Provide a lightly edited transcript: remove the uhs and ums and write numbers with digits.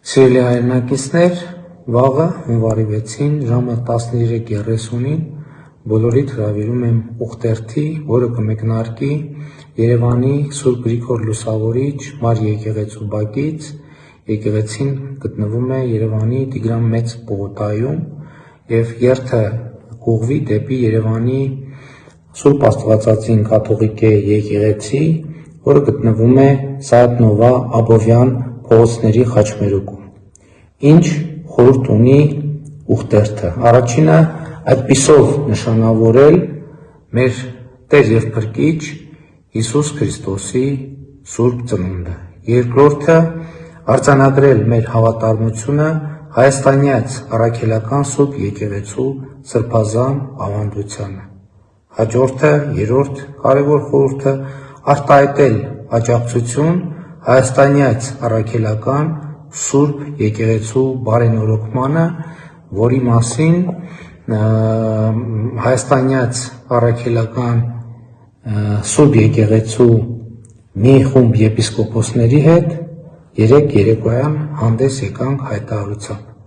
Սիրելի հայրենակիցներ, վաղը հունվարի 6-ին ժամը 13:30-ին բոլորիդ հրավիրում եմ ուխտերթի, որը կմեկնարկի Երևանի Սուրբ Գրիգոր Լուսավորիչ Մար եկեղեցու բակից։ Եկեղեցին գտնվում է Երևանի Տիգրան Մեծ պողոտայում եւ երթը կուղղվի դեպի Երևանի Սուրբ Աստվածածին կաթողիկե եկեղեցի, որը գտնվում է Սայաթ-Նովա Աբովյան փողոցների խաչմերուկում։ Ինչ խորհուրդ ունի ուխտերթը։ Առաջինը այդպիսով նշանավորել մեր Տեր եւ Փրկիչ Հիսուս Քրիստոսի Սուրբ Ծնունդը։ Երկրորդը արձանագրել մեր հավատարմությունը հայաստանյաց առաքելական Սուրբ եկեղեցու սրբազան ավանդությանը։ Հաջորդը, երրորդ կարևոր խորհուրդը արտահայտել աջակցություն հայաստանյաց առաքելական Սուրբ եկեղեցու բարենորոգմանը, որի մասին հայաստանյաց առաքելական Սուրբ եկեղեցու մի խումբ եպիսկոպոսների հետ երեկ երեկոյան հանդես եկանք հայտարարությամբ։